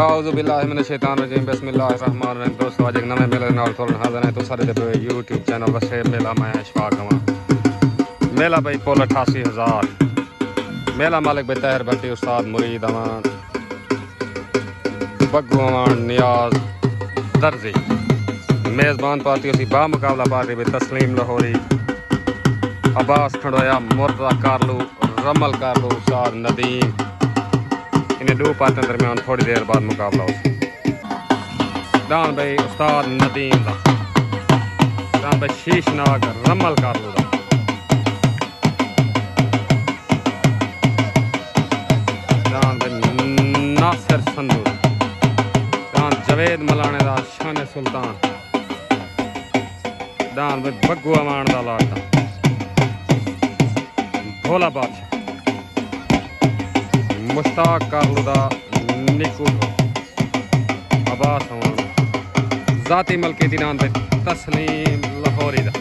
आऊज़ु बिल्लाहि मिनश शैतानिर रजीम बिस्मिल्लाहिर्रहमानिर रहीम। दोस्तों आज एक नवे मेले नाल तुहानू हाज़िर है। तो सारे दे यूट्यूब चैनल वसे मेला मैं इशफाक अमान मेला भाई पुल 88,000 मेला मालिक भाई तहर भट्टी उस्ताद मुरीद अमान बग्गू अमान नियाज दर्जी मेज़बान पार्टी उसी बामुकाबला पार्टी भाई तस्लीम लाहौरी अब्बास खंडोया मुर्तज़ा कारलू रमल कारलू उस्ताद नदीम। इन्हें दो पार्टियों दरमियान थोड़ी देर बाद मुकाबला हो दान भाई उस्ताद नदीम दा दान भाई शीशनाग रमल कारलू दा दान भाई नासिर संधू दान जवेद मलाने दा शान सुल्तान दान भाई बग्गू अमान दा लाटा भोला बादशाह मुश्ताक कारलू दा निकू अब्बास अमान जाती मलकी दी नान भाई तस्लीम लाहौरी दा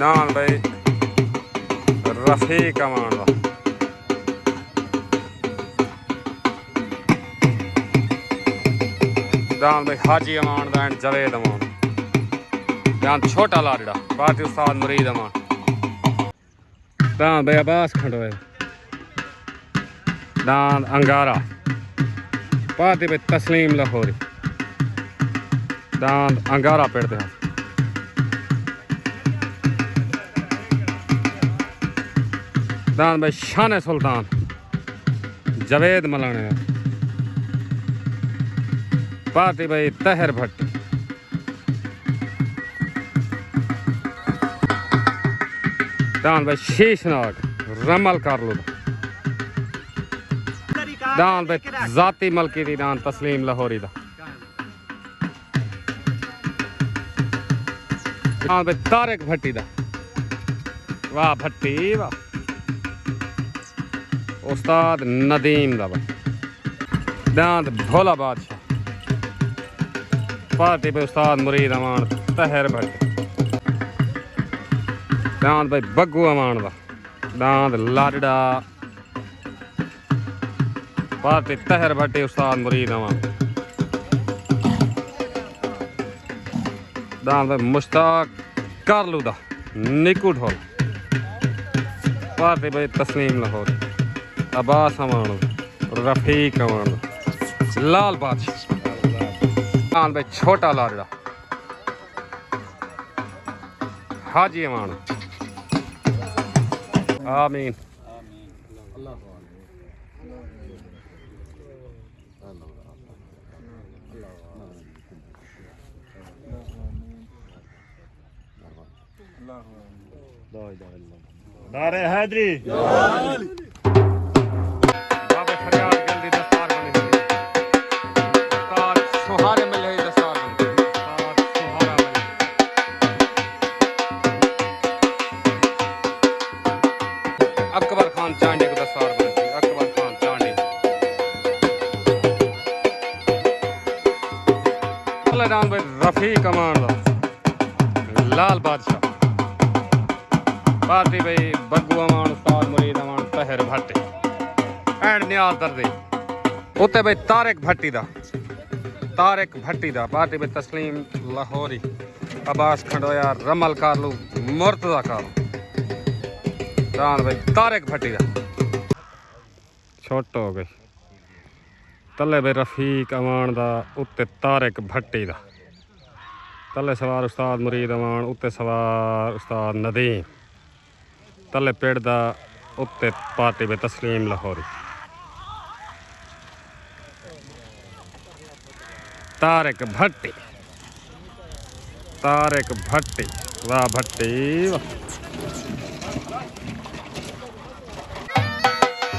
दान भाई रफीक अमान दा दान भाई हाजी अमान दा एंड जवेद अमान दान छोटा लाडा पार्टी उस्ताद मुरीद अमान दान भाई अब्बास खंडोए दान अंगारा पार्टी भाई तस्लीम लाहौरी दान अंगारा पेड़ते हैं दान भाई शान सुल्तान जवेद मलाने पार्टी भाई तहर भट्टी दान भाई शीशनाग रमल कारलू दान भाई जाती मलकी दी दान तस्लीम लाहौरी दा दान भाई तारिक भट्टी दा वाह भट्टी वाह उस्ताद नदीम दा दांत भोला बादशाह पार्टी पे उस्ताद मुरीद अमान तहर भट्टी दांत भाई बग्गू अमान दा दांत लाडा पार्टी तहर भट्टी उस्ताद मुरीद अमान दांत भाई मुश्ताक कारलू दा निकू ढोल पार्टी भाई तस्लीम लाहौरी अब्बास अमान रफीक अमान लाल बादशाह भाई छोटा लाडा हाजी अमान आमीन। नारे हैदरी सुहारे मिले दस्तार अकबर खान चांडी को दस्तार बनी अकबर खान चांडी दान भाई रफीक अमान लाल बादशाह पार्टी भाई बग्गू अमान उस्ताद मुरीद अमान तहर भट्टी एंड नियाज दर्जी उत्ते भाई तारिक भट्टी दा पार्टी भाई तस्लीम लाहौरी अब्बास खंडोया रमल कारलू मुर्तज़ा कारलू दान भाई तारिक भट्टी दा छोटो हो गई तले भाई रफीक अमान दा उत्ते तारिक भट्टी दा तले सवार उस्ताद मुरीद अमान उत्ते सवार उस्ताद नदीम तले पेड़ दा उत्ते पार्टी भाई तस्लीम लाहौरी तारिक भट्टी वाह भट्टी वाह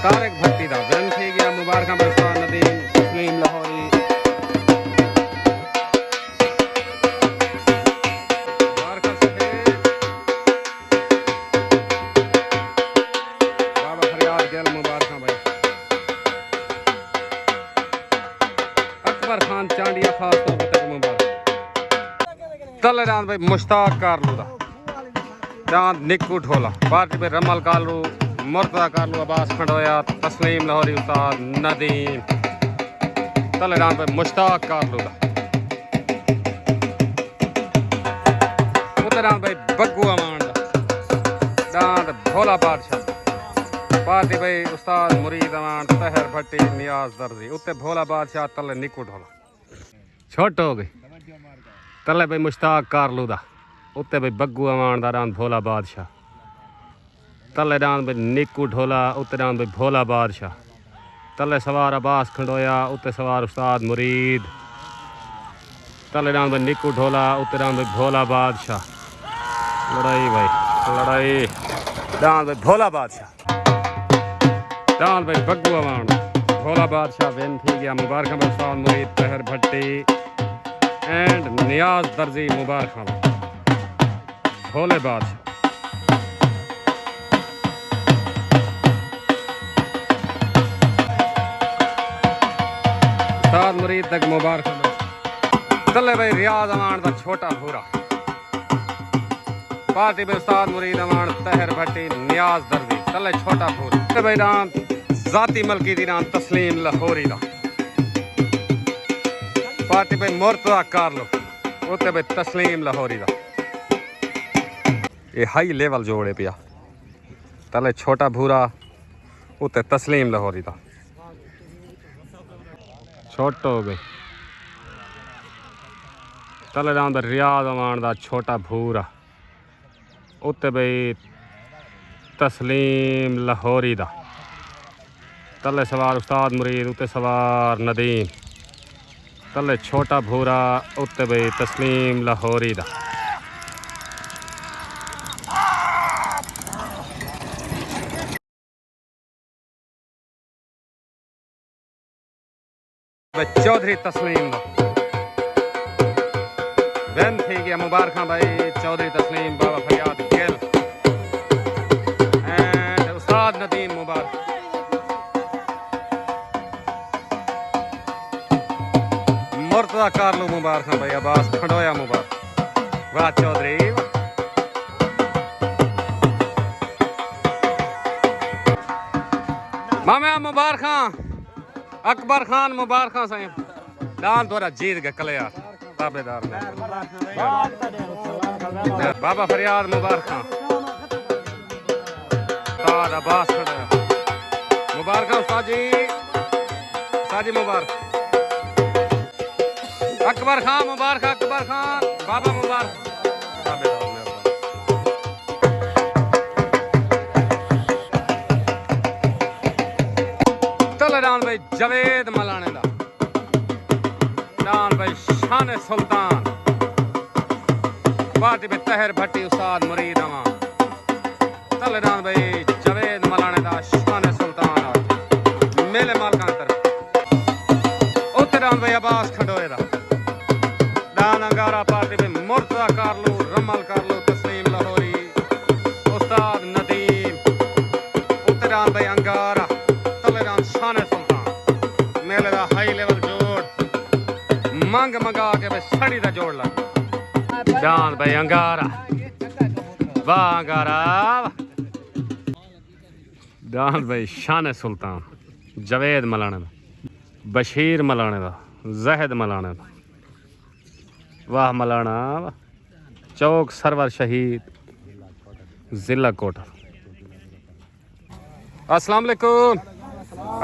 तारिक भट्टी दा जन थी गया मुबारक उस्ताद नदीम तस्लीम लाहौरी फरियाद गिल मुबारक भाई। अकबर खान चांडिया खास तौर पर तक मुबारक। तले रान भाई मुश्ताक कारलू दा चांद निक्कू ढोला पार्टी पे रमल कालू मुर्तजा कारलू अब्बास खंडोया तस्लीम लाहौरी उस्ताद नदीम। तले रान भाई मुश्ताक कारलू दा उतरान भाई बग्गू अमान दा दांद भोला बादशाह पार्टी भाई उस्ताद मुरीद अमान तहर भट्टी नियाज दर्जी उत्ते भोला बादशाह तले निक्कू ढोला। छोट हो गई तले भाई मुश्ताक कारलू दा उत्ते भाई बग्गू अमान दा रान भोला बादशाह। तले रान भाई निक्कू ढोला उत्ते रान भाई भोला बादशाह। तले सवार अब्बास खंडोया उत्ते सवार उस्ताद मुरीद। तले रान भाई निक्कू ढोला उत्ते रान भाई भोला बादशाह। लड़ाई भाई लड़ाई दान भाई भोला बादशाह दान भाई बग्गू अमान भोला बादशाह विन थी गया मुबारक भाई उस्ताद मुरीद तहर भट्टी एंड नियाज दर्जी मुबारक भोले बादशाह। उस्ताद मुरीद तक मुबारक। तले भाई रियाज अमान दा छोटा भूरा पार्टी पे उस्ताद मुरीद अमान तहर भट्टी नियाज दर्जी तले छोटा भूरा भाई राम जाती मलकी दी राम तस्लीम लाहौरी दा पार्टी पे मुर्तजा कारलू उत्ते भाई तस्लीम लाहौरी दा। ये हाई लेवल जोड़े पिया तले छोटा भूरा उत्ते तस्लीम लाहौरी दा। छोट हो गई तले राम रियाज अमान दा छोटा भूरा उत्ते भाई तस्लीम लाहौरी दा। तले सवार उस्ताद मुरीद उत्ते सवार नदीम। तले छोटा भूरा उत्ते भाई तस्लीम लाहौरी दा। चौधरी तस्लीम दा वैन थी गया मुबारक भाई चौधरी तस्लीम बाबा फरियाद गिल एंड उस्ताद नदीम मुबारक। मुर्तजा कारलू मुबारक भाई अब्बास खंडोया मुबारक वाह चौधरी। मामा मुबारक अकबर खान मुबारक साईं दान तोरा जीत गए कले यार ताबेदार बाबा फरियाद मुबारक उस्ताद अब्बास खंडोया मुबारक उस्ताद जी मुबारक। अकबर खान मुबारक अकबर खान बाबा मुबारक। तले रान भाई जवेद मलाने दा रान भाई शान सुल्तान पार्टी पे तहर भट्टी उस्ताद मुरीद अमान। तले रान भाई जवेद मलाने दा शान सुल्तान मेले मालकान तरफ उत्ते रान भाई अब्बास खंडोए दा दान अंगारा पार्टी पे मुर्तजा कारलू रमल कारलू तस्लीम लाहौरी उस्ताद नदीम उत्ते रान भाई अंगारा। तले रान शान सुल्तान मेले दा हाई लेवल जोड़ मंग मंगा के भाई सड़ी दा जोड़ लग दान भाई अंगारा वाह अंगारा दान भाई शान सुल्तान जवेद मलाने दा बशीर मलाने दा जहद मलाने दा वाह मलाना चौक सरवर शहीद जिला कोटा। अस्सलाम वालेकुम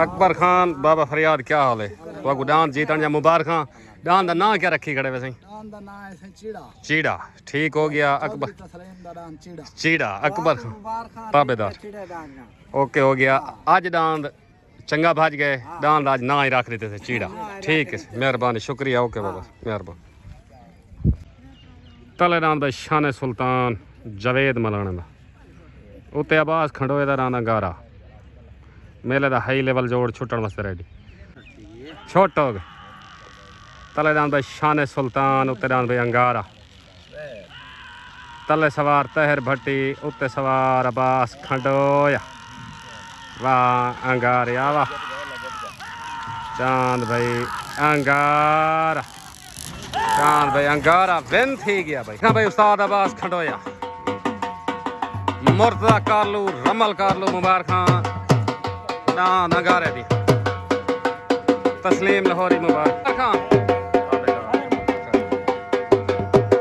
अकबर खान बाबा फरियाद क्या हाल है वागू डांस जीतन या मुबारक खान डांस का नाम क्या रखी खड़े वैसे चीड़ा ठीक हो गया अकबर चीड़ा अकबर खान ताबेदार ओके हो गया आज डांस चंगा भज गए डांस आज ना ही रख देते थे चीड़ा ठीक है मेहरबानी शुक्रिया ओके बाबा मेहरबानी। तले रान भाई शान सुल्तान जवेद मलाने का उत्ते अब्बास खंडोए का राना गारा मेले का हाई लेवल जोड़ छुट्टन वास्ते रेडी छोट हो गए। तले रान भाई शान सुल्तान उत्ते रान भाई अंगारा तले सवार तहर भट्टी उत्ते सवार अब्बास खंडोया वाह अंगारिया वाह चांद भाई अंगारा चांद भाई अंगारा विन थी गया भाई। हाँ भाई उस्ताद अब्बास खंडोया मुर्तजा कारलू रमल कारलू मुबारक खां चांद अंगारे दी तस्लीम लाहौरी मुबारक खां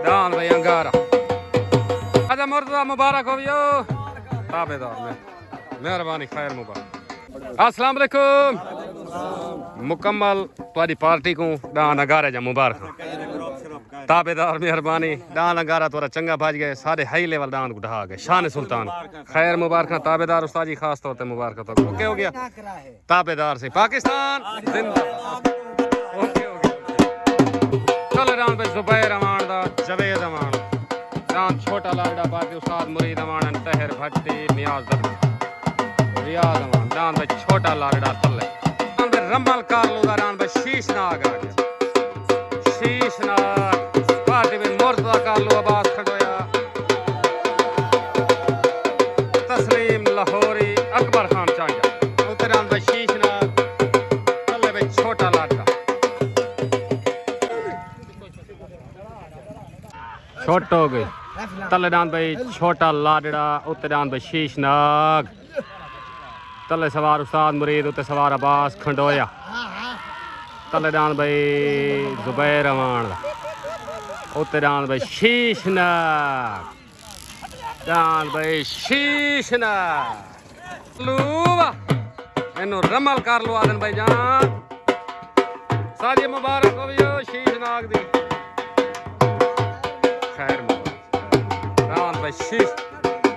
चांद भाई अंगारा आजा मुर्तजा मुबारक हो ताबेदार में मेहरबानी खैर मुबारक। अस्सलाम वालेकुम मुकम्मल तुम्हारी पार्टी को डां नगारे जा मुबारक ताबेदार मेहरबानी डां नगारा तोरा चंगा भाज गए सारे हाई लेवल डां को ढहा गए शान सुल्तान खैर मुबारक ताबेदार उस्ताद जी खास तौर पे मुबारक तो ओके हो गया ताबेदार से पाकिस्तान जिंदाबाद ओके हो गया। चल डां पे जुबैर अमान दा जवेद अमान डां छोटा लाडा पार्टी उस्ताद मुरीद अमान तहर भट्टी नियाज दर रियाज अमान डां पे छोटा लाडा तल्ले रमल कारलू दा डां पे शीशनाग आ गया शीशनाग पार्टी में मुर्तजा कारलू अब्बास खंडोया तस्लीम लाहौरी अकबर खान चाहिए उधर डां पे शीशनाग तल्ले पे छोटा लाडा छोट हो गई तले डां पे छोटा लाडड़ा उत्ते डां पे शीशनाग तले सवार उस्ताद मुरीद उत्ते सवार अब्बास खंडोया तले डां पे जुबैर अमान उत्ते डां पे शीशनाग डां पे शीशनाग लूवा इन्हों रमल कर लो आदन भाई जान सारी मुबारक हो शीशनाग दी खैर मुबारक डां पे शीश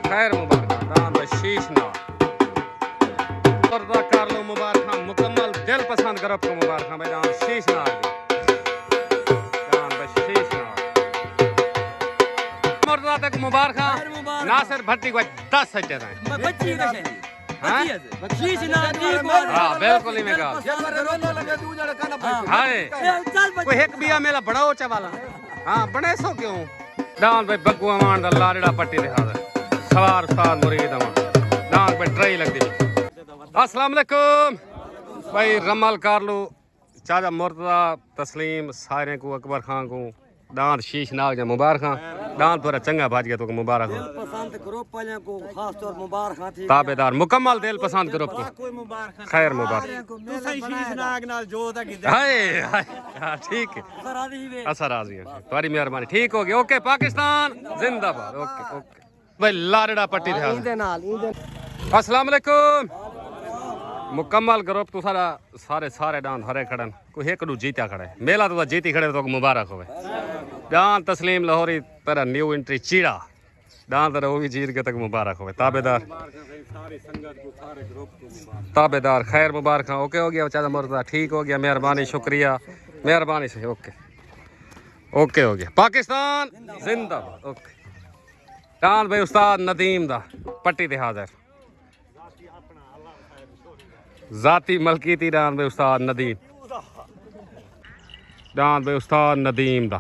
खैर मुबारक डां पे शीशनाग मुर्तजा कर लो मुबारक मुकम्मल दिल पसंद करो को मुबारक भाई डां शीशनाग डां पे शीशनाग मुर्तजा तक मुबारक नासिर भट्टी को 10 सज्जन है बच्ची का शीशनाग दी हां बिल्कुल ही में गा हाय कोई एक बिया मेला बड़ा ऊंचा वाला हां बने सो क्यों डां पे बग्गू अमान दा लाडड़ा पट्टी दे हां सवार उस्ताद मुरीद अमान डां पे ट्रई लग दी। अस्सलाम वालेकुम भाई रमल कारलू चाचा मुर्तजा तस्लीम सारे को अकबर खान को डांत शीशनाग जा मुबारक डांत थोड़ा चंगा भाज गया तो मुबारक पसंद करो पहले को खास तौर मुबारक थी ताबेदार मुकम्मल दिल पसंद करो को खैर मुबारक तू सही शीशनाग नाल जो दा हाय हां ठीक है असर राजी है तुम्हारी मेहरबानी ठीक हो गई ओके पाकिस्तान जिंदाबाद ओके ओके भाई लाडड़ा पट्टी थे इदे नाल अस्सलाम वालेकुम मुकम्मल ग्रुप तो सारा सारे सारे डांस हरे खड़न कोई एक दू जीता खड़े मेला तो जीती खड़े तो मुबारक होवे डांस तस्लीम लाहौरी तेरा न्यू एंट्री चीड़ा डांस तेरा वो भी जीत के तक मुबारक होवे ताबेदार ताबेदार खैर मुबारक ओके हो गया चाचा मुर्तजा ठीक हो गया मेहरबानी शुक्रिया मेहरबानी से ओके ओके हो गया पाकिस्तान जिंदाबाद ओके डांस भाई उस्ताद नदीम दा पट्टी ते हाजिर जाती मलकीती डांस भाई उस्ताद नदीम डांस भाई उस्ताद नदीम दा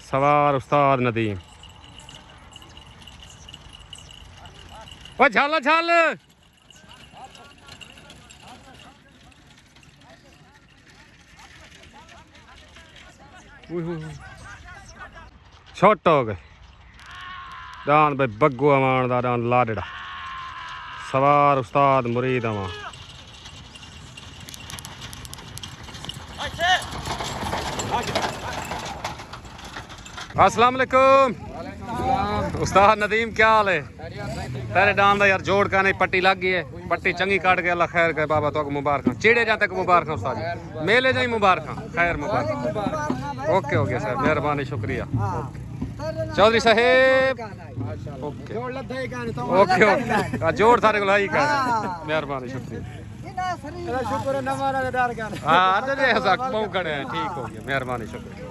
सवार उस्ताद नदीम ओ झल झल छोट हो गए डांस भाई बग्गू अमान दा डांस लाडड़ा सवार उस्ताद मुरीद अमान अस्सलाम वालेकुम उस्ताद नदीम क्या हाल है तेरे डांस दा यार जोड़ का नहीं पट्टी लग गई है पट्टी चंगी काट के अल्लाह खैर करे बाबा तो मुबारक चीड़े जाते को मुबारक उस्ताद जी मेले जाई मुबारक खैर मुबारक ओके हो गया सर मेहरबानी शुक्रिया चौधरी साहेब ओके ओके ओके जोड़ थारे को लाई कर मेहरबानी शुक्रिया शुक्र नमारा डर कर हां अरे ठीक हो गया मेहरबानी शुक्रिया